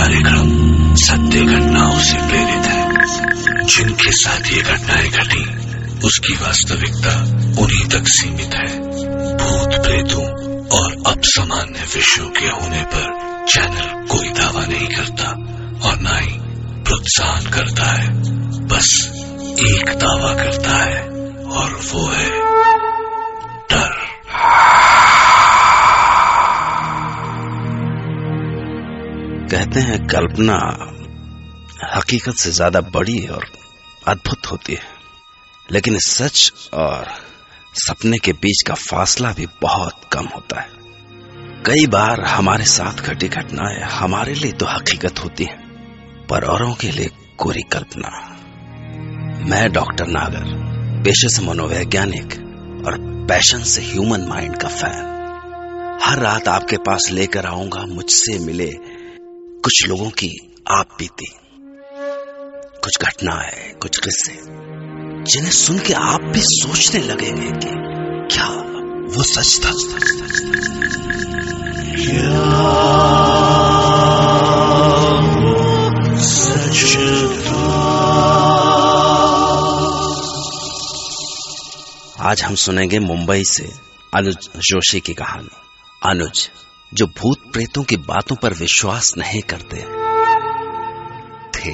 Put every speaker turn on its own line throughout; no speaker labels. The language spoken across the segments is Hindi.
कार्यक्रम सत्य घटनाओं से प्रेरित है। जिनके साथ ये घटनाएं घटी उसकी वास्तविकता उन्हीं तक सीमित है। भूत प्रेतों और अपसामान्य विषयों के होने पर चैनल कोई दावा नहीं करता और न ही प्रोत्साहन करता है। बस एक दावा करता है और वो है डर।
कहते हैं कल्पना हकीकत से ज्यादा बड़ी और अद्भुत होती है, लेकिन सच और सपने के बीच का फासला भी बहुत कम होता है। कई बार हमारे साथ घटी घटनाएं हमारे लिए तो हकीकत होती हैं, पर औरों के लिए कोरी कल्पना। मैं डॉक्टर नागर, पेशे से मनोवैज्ञानिक और पैशन से ह्यूमन माइंड का फैन, हर रात आपके पास लेकर आऊंगा मुझसे मिले कुछ लोगों की आप बीती, कुछ घटनाएं, कुछ किस्से जिन्हें सुन के आप भी सोचने लगेंगे कि क्या वो सच था।
क्या वो सच था?
आज हम सुनेंगे मुंबई से अनुज जोशी की कहानी। अनुज जो भूत प्रेतों की बातों पर विश्वास नहीं करते थे।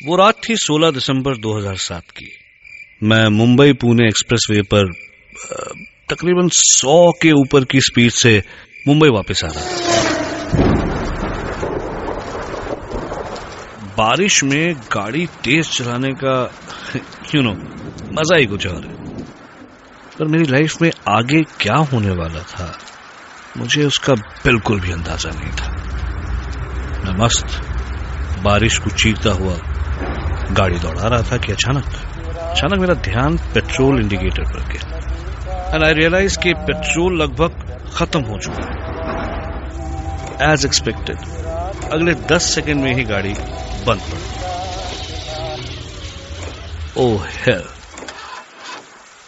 वो रात थी 16 दिसंबर 2007 की। मैं मुंबई पुणे एक्सप्रेसवे पर तकरीबन 100 के ऊपर की स्पीड से मुंबई वापस आ रहा था। बारिश में गाड़ी तेज चलाने का मजा ही कुछ और है। पर मेरी लाइफ में आगे क्या होने वाला था मुझे उसका बिल्कुल भी अंदाजा नहीं था। मैं मस्त बारिश को चीरता हुआ गाड़ी दौड़ा रहा था कि अचानक मेरा ध्यान पेट्रोल इंडिकेटर पर गया एंड आई रियलाइज कि पेट्रोल लगभग खत्म हो चुका है। एज एक्सपेक्टेड अगले 10 सेकंड में ही गाड़ी बंद पड़ गई। Oh hell,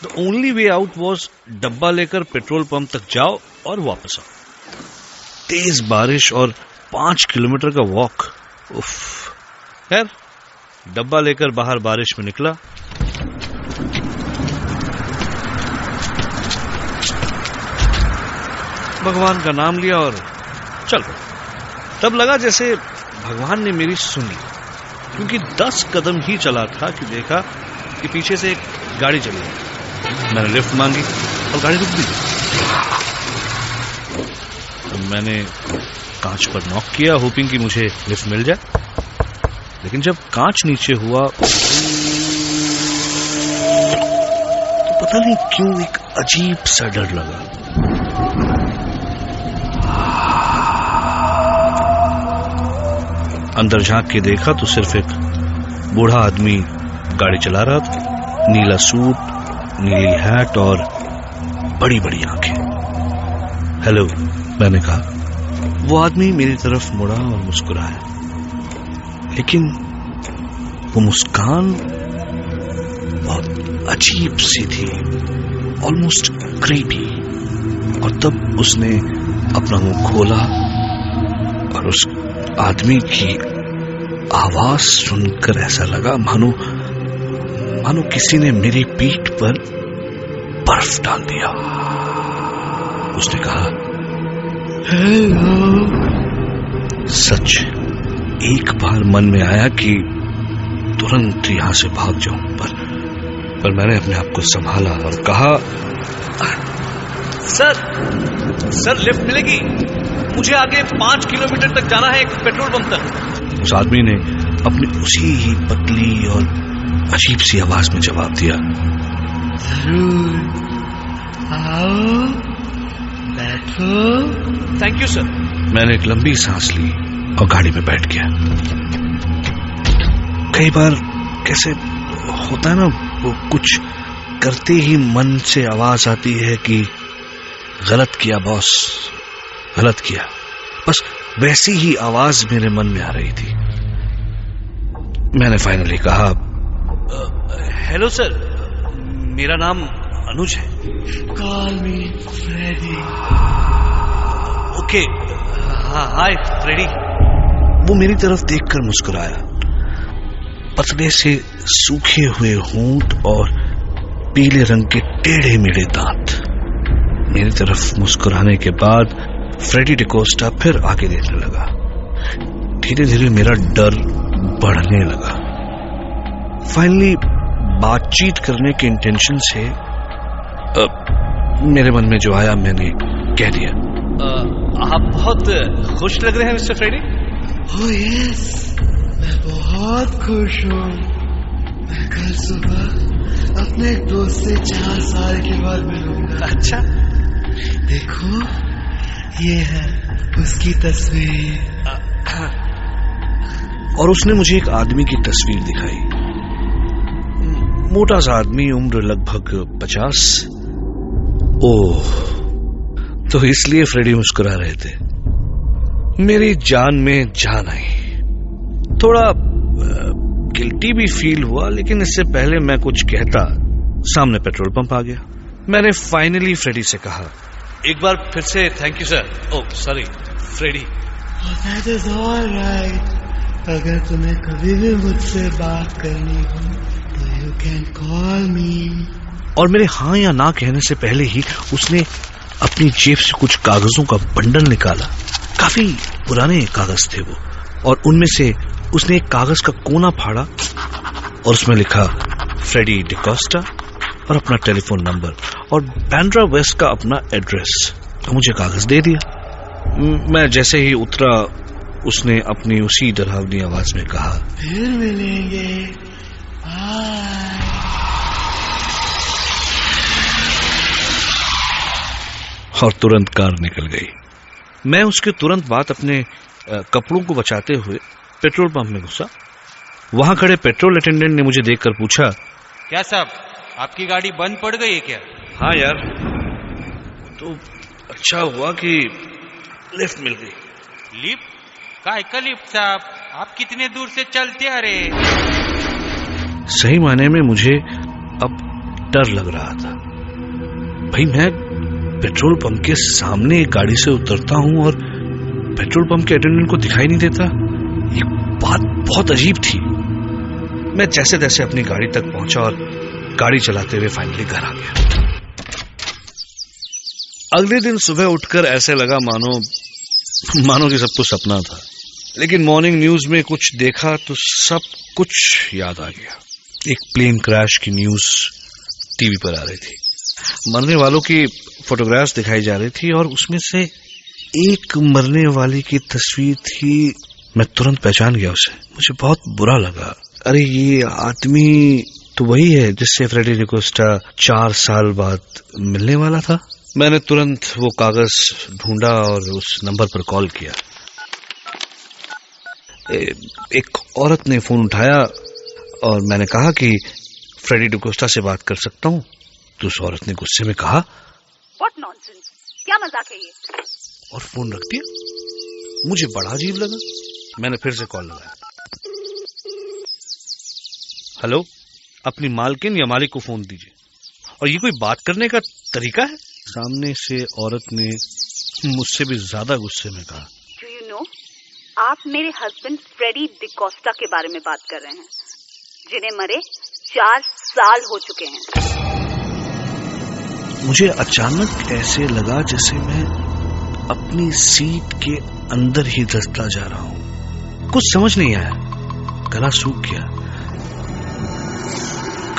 the only way out was डब्बा लेकर पेट्रोल पंप तक जाओ और वापस आओ। तेज बारिश और 5 किलोमीटर का वॉक। उफ, खैर डब्बा लेकर बाहर बारिश में निकला। भगवान का नाम लिया और चल। तब लगा जैसे भगवान ने मेरी सुनी, क्योंकि 10 कदम ही चला था कि देखा कि पीछे से एक गाड़ी चली गई। मैंने लिफ्ट मांगी और गाड़ी रुक गई। तो मैंने कांच पर नॉक किया, होपिंग कि मुझे लिफ्ट मिल जाए। लेकिन जब कांच नीचे हुआ तो पता नहीं क्यों एक अजीब सा डर लगा। अंदर झांक के देखा तो सिर्फ एक बूढ़ा आदमी गाड़ी चला रहा था। नीला सूट, नीली हैट और बड़ी बड़ी आंखें। हेलो, मैंने कहा। वो आदमी मेरी तरफ मुड़ा और मुस्कुराया, लेकिन वो मुस्कान बहुत अजीब सी थी, ऑलमोस्ट क्रीपी। और तब उसने अपना मुंह खोला और उस आदमी की आवाज सुनकर ऐसा लगा मानो किसी ने मेरी पीठ पर बर्फ डाल दिया। उसने कहा, हेलो। सच एक बार मन में आया कि तुरंत यहां से भाग जाऊं, पर मैंने अपने आप को संभाला और कहा, सर लिफ्ट मिलेगी? मुझे आगे 5 किलोमीटर तक जाना है, पेट्रोल पंप तक। उस आदमी ने अपनी उसी ही पतली और अजीब सी आवाज में जवाब दिया, आओ बैठो। Thank you sir. मैंने एक लंबी सांस ली और गाड़ी में बैठ गया। कई बार कैसे होता है ना, वो कुछ करते ही मन से आवाज आती है कि गलत किया बॉस, गलत किया। बस वैसी ही आवाज मेरे मन में आ रही थी। मैंने फाइनली कहा, हेलो सर, मेरा नाम अनुज है। Call me Freddy. Okay, hi Freddy. वो मेरी तरफ देखकर मुस्कुराया। पतले से सूखे हुए होंठ और पीले रंग के टेढ़े मेढ़े दांत। मेरी तरफ मुस्कुराने के बाद फ्रेडी डिकोस्टा फिर आगे देखने लगा। धीरे धीरे मेरा डर बढ़ने लगा। फाइनली बातचीत करने के इंटेंशन से मेरे मन में जो आया मैंने कह दिया, आप बहुत खुश लग रहे हैं मिस्टर फ्रेडी।
ओह यस, मैं बहुत खुश हूँ। मैं कल सुबह अपने एक दोस्त से 4 साल के बाद मिलूंगा।
अच्छा,
देखो ये है उसकी तस्वीर।
और उसने मुझे एक आदमी की तस्वीर दिखाई। मोटा सा आदमी, उम्र लगभग 50। ओह, तो इसलिए फ्रेडी मुस्कुरा रहे थे। मेरी जान में जान आई। थोड़ा गिल्टी भी फील हुआ, लेकिन इससे पहले मैं कुछ कहता सामने पेट्रोल पंप आ गया। मैंने फाइनली फ्रेडी से कहा, एक बार फिर से thank you sir. Oh sorry Freddy.
That is all right. अगर तुम्हें कभी भी मुझसे बात करनी हो तो you can call me.
और मेरे हाँ या ना कहने से पहले ही उसने अपनी जेब से कुछ कागजों का बंडल निकाला। काफी पुराने कागज थे वो, और उनमें से उसने एक कागज का कोना फाड़ा और उसमें लिखा फ्रेडी डिकोस्टा और अपना टेलीफोन नंबर और बैंड्रा वेस्ट का अपना एड्रेस। मुझे कागज दे दिया। मैं जैसे ही उतरा उसने अपनी उसी डरावनी आवाज में कहा,
फिर मिलेंगे, बाय।
और तुरंत कार निकल गई। मैं उसके तुरंत बाद अपने कपड़ों को बचाते हुए पेट्रोल पंप में घुसा। वहां खड़े पेट्रोल अटेंडेंट ने मुझे देखकर पूछा,
क्या साहब आपकी गाड़ी बंद पड़ गई है क्या?
हाँ यार, तो अच्छा हुआ कि लिफ्ट मिल गई।
लिफ्ट? काय का लिफ्ट साहब? आप कितने दूर से चलते आ रहे?
सही मायने में मुझे अब डर लग रहा था। भाई मैं पेट्रोल पंप के सामने एक गाड़ी से उतरता हूं और पेट्रोल पंप के अटेंडेंट को दिखाई नहीं देता। ये बात बहुत अजीब थी। मैं जैसे तैसे अपनी गाड़ी तक पहुंचा और गाड़ी चलाते हुए फाइनली घर आ गया। अगले दिन सुबह उठकर ऐसे लगा मानो कि सब कुछ सपना था। लेकिन मॉर्निंग न्यूज में कुछ देखा तो सब कुछ याद आ गया। एक प्लेन क्रैश की न्यूज टीवी पर आ रही थी। मरने वालों की फोटोग्राफ्स दिखाई जा रही थी और उसमें से एक मरने वाली की तस्वीर थी। मैं तुरंत पहचान गया उसे। मुझे बहुत बुरा लगा। अरे ये आदमी तो वही है जिससे फ्रेडी डिकोस्टा 4 साल बाद मिलने वाला था। मैंने तुरंत वो कागज ढूंढा और उस नंबर पर कॉल किया। एक औरत ने फोन उठाया और मैंने कहा कि फ्रेडी डिकोस्टा से बात कर सकता हूँ। तो उस औरत ने गुस्से में कहा,
What nonsense? क्या मजाक है ये?
और फोन रख दिया। मुझे बड़ा अजीब लगा। मैंने फिर से कॉल लगाया। हेलो, अपनी मालकिन या मालिक को फोन दीजिए। और ये कोई बात करने का तरीका है? सामने से औरत ने मुझसे भी ज्यादा गुस्से में कहा,
Do you know? आप मेरे हस्बैंड फ्रेडी डिकोस्टा के बारे में बात कर रहे हैं, जिन्हें मरे 4 साल हो चुके हैं।
मुझे अचानक ऐसे लगा जैसे मैं अपनी सीट के अंदर ही धंसता जा रहा हूं। कुछ समझ नहीं आया। गला सूख गया।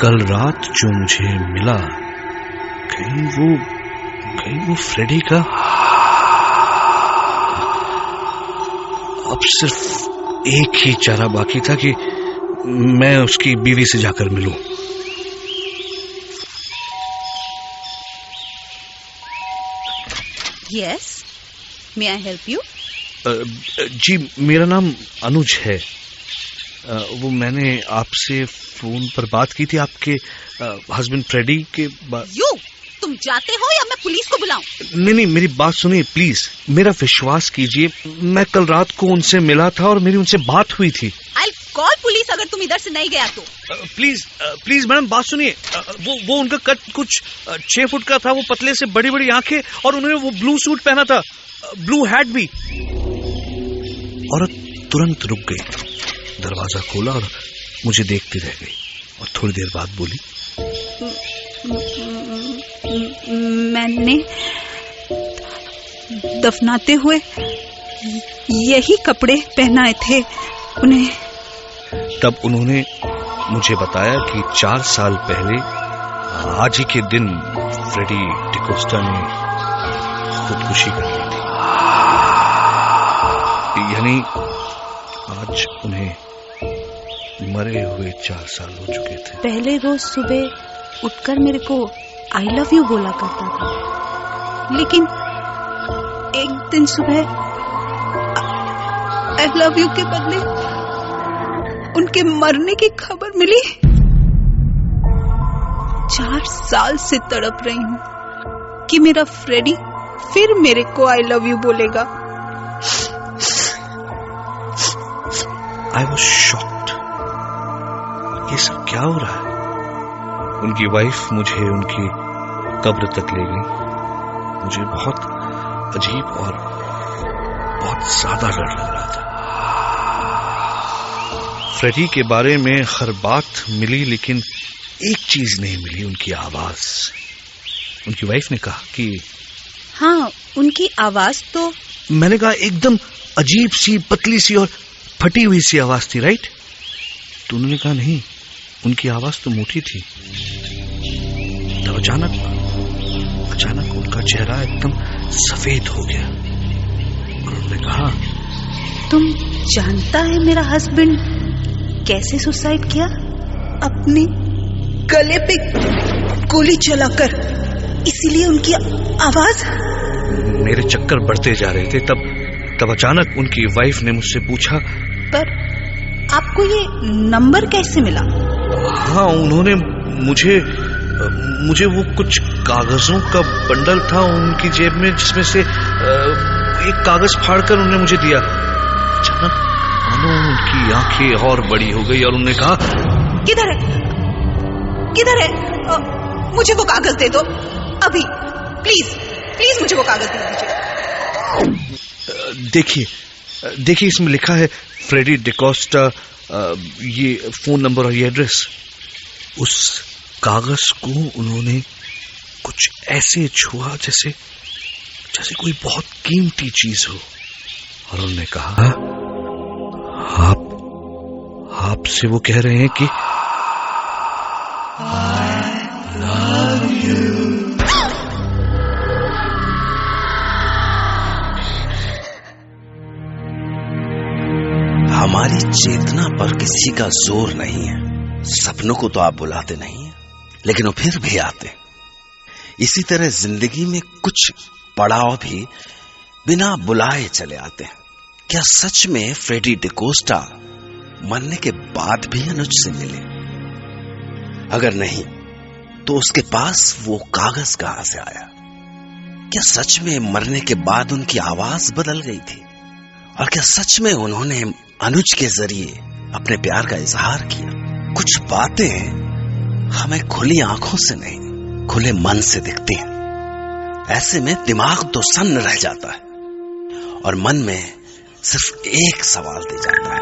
कल रात जो मुझे मिला, कहीं वो फ्रेडी का। अब सिर्फ एक ही चारा बाकी था कि मैं उसकी बीवी से जाकर मिलूं।
Yes, may I help you?
जी, मेरा नाम अनुज है। वो मैंने आपसे फोन पर बात की थी आपके हस्बैंड फ्रेडी के
You, तुम जाते हो या मैं पुलिस को बुलाऊं?
नहीं, मेरी बात सुनिए प्लीज। मेरा विश्वास कीजिए, मैं कल रात को उनसे मिला था और मेरी उनसे बात हुई थी।
I'll call पुलिस अगर तुम इधर से नहीं गया तो।
प्लीज मैडम बात सुनिए। वो उनका कद कुछ 6 फुट का था। वो पतले से बड़ी बड़ी आंखें और उन्होंने वो ब्लू सूट पहना था, ब्लू हैट भी। औरत तुरंत रुक गई, दरवाजा खोला और मुझे देखती रह गई और थोड़ी देर बाद बोली,
मैंने दफनाते हुए यही कपड़े पहनाए थे उन्हें।
तब उन्होंने मुझे बताया कि 4 साल पहले आज ही के दिन फ्रेडी डिकोस्टा ने खुदकुशी कर ली थी। यानी आज उन्हें मरे हुए 4 साल हो चुके थे।
पहले रोज सुबह उठकर मेरे को आई लव यू बोला करता था, लेकिन एक दिन सुबह आई लव यू के बदले उनके मरने की खबर मिली। 4 साल से तड़प रही हूँ कि मेरा फ्रेडी फिर मेरे को आई लव यू बोलेगा।
I was shocked. ये सब क्या हो रहा है? उनकी वाइफ मुझे उनकी कब्र तक ले गई। मुझे बहुत अजीब और बहुत ज्यादा डर लग रहा था। फ्रेडी के बारे में हर बात मिली, लेकिन एक चीज नहीं मिली, उनकी आवाज। उनकी वाइफ ने कहा कि
हाँ, उनकी आवाज तो।
मैंने कहा एकदम अजीब सी, पतली सी और फटी हुई सी आवाज थी, राइट? तो उन्होंने कहा नहीं, उनकी आवाज तो मोटी थी। तब अचानक उनका चेहरा एकदम सफेद हो गया और उन्होंने कहा,
तुम जानता है मेरा हस्बैंड कैसे सुसाइड किया? अपने गले पे गोली चलाकर। इसीलिए उनकी आवाज।
मेरे चक्कर बढ़ते जा रहे थे। तब अचानक उनकी वाइफ ने मुझसे पूछा,
पर आपको ये नंबर कैसे मिला?
हाँ, उन्होंने मुझे वो कुछ कागजों का बंडल था उनकी जेब में, जिसमें से एक कागज फाड़कर उन्होंने मुझे दिया। अचानक मानो उनकी आंखें और बड़ी हो गई और उन्होंने कहा,
किधर है? मुझे वो कागज दे दो अभी, प्लीज मुझे वो कागज दे दीजिए।
देखिए इसमें लिखा है फ्रेडी डिकोस्टा, ये फोन नंबर और ये एड्रेस। उस कागज को उन्होंने कुछ ऐसे छुआ जैसे कोई बहुत कीमती चीज हो, और उन्होंने कहा, आपसे वो कह रहे हैं कि I love you।
हमारी चेतना पर किसी का जोर नहीं है। सपनों को तो आप बुलाते नहीं हैं, लेकिन वो फिर भी आते। इसी तरह जिंदगी में कुछ पड़ाव भी बिना बुलाए चले आते हैं। क्या सच में फ्रेडी डिकोस्टा मरने के बाद भी अनुज से मिले? अगर नहीं, तो उसके पास वो कागज कहां से आया? क्या सच में मरने के बाद उनकी आवाज बदल गई थी? और क्या सच में उन्होंने अनुज के जरिए अपने प्यार का इजहार किया? कुछ बातें हमें खुली आंखों से नहीं, खुले मन से दिखती हैं। ऐसे में दिमाग तो सन्न रह जाता है और मन में सिर्फ एक सवाल दे जाता है,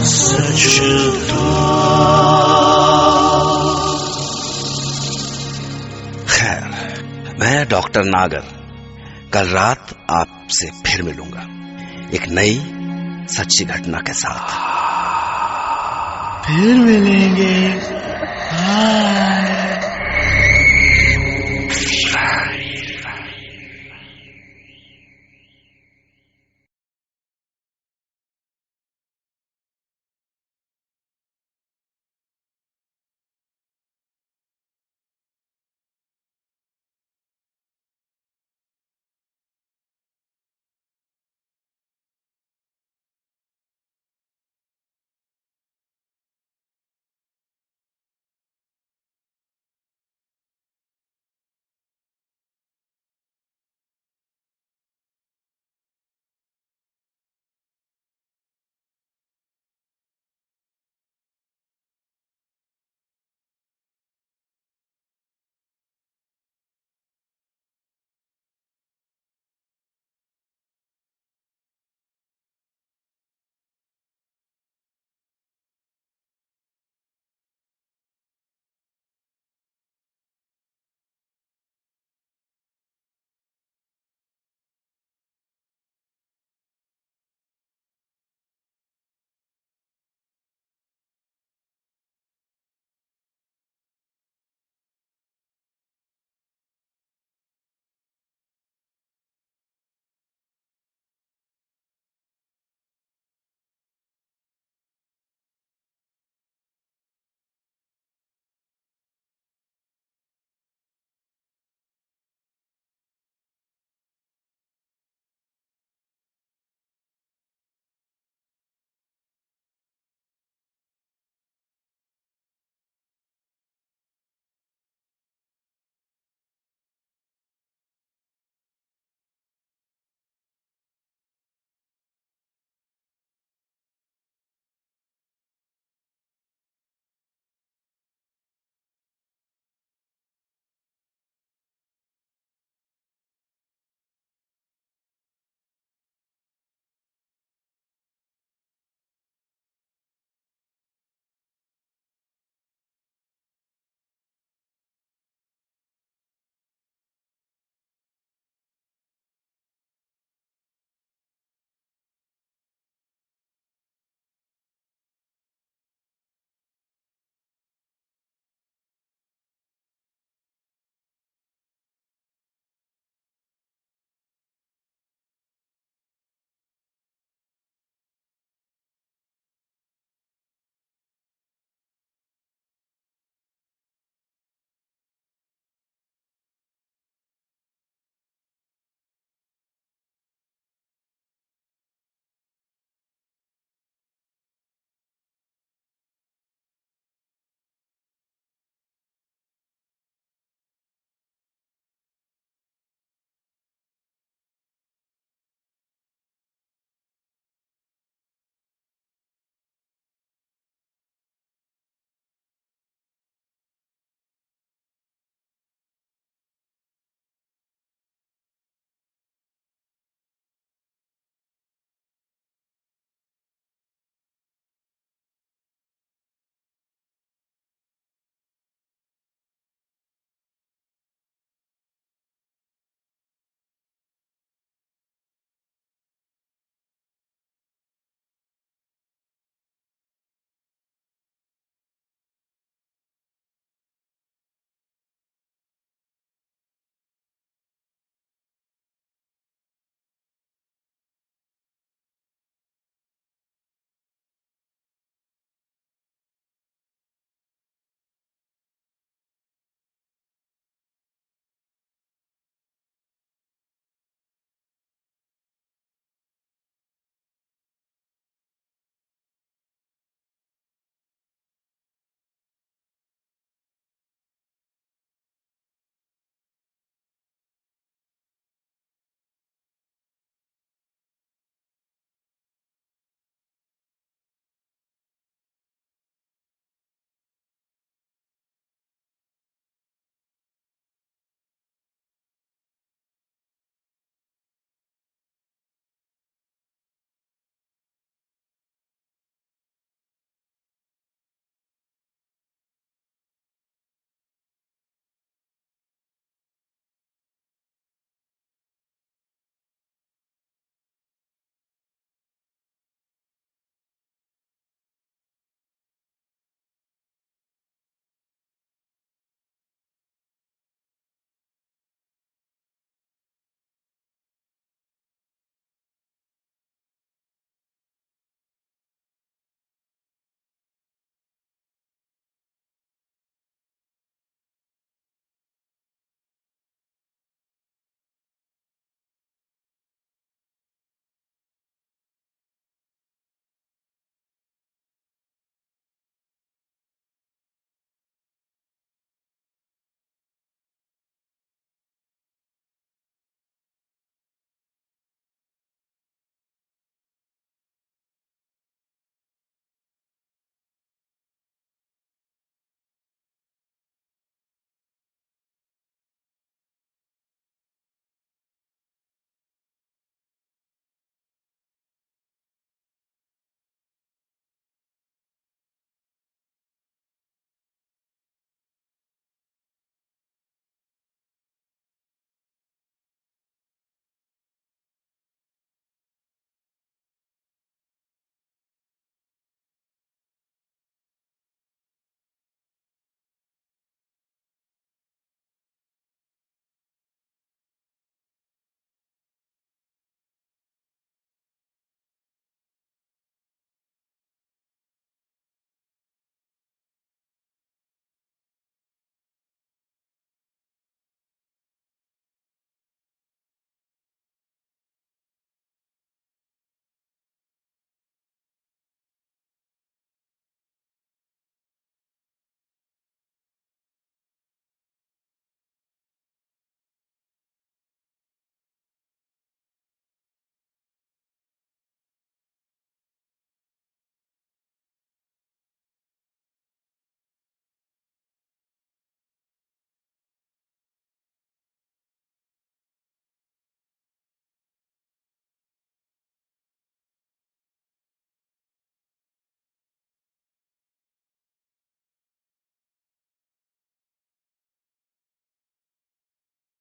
सच
खैर, मैं डॉक्टर नागर कल रात आपसे फिर मिलूंगा एक नई सच्ची घटना के साथ।
फिर मिलेंगे। हाँ।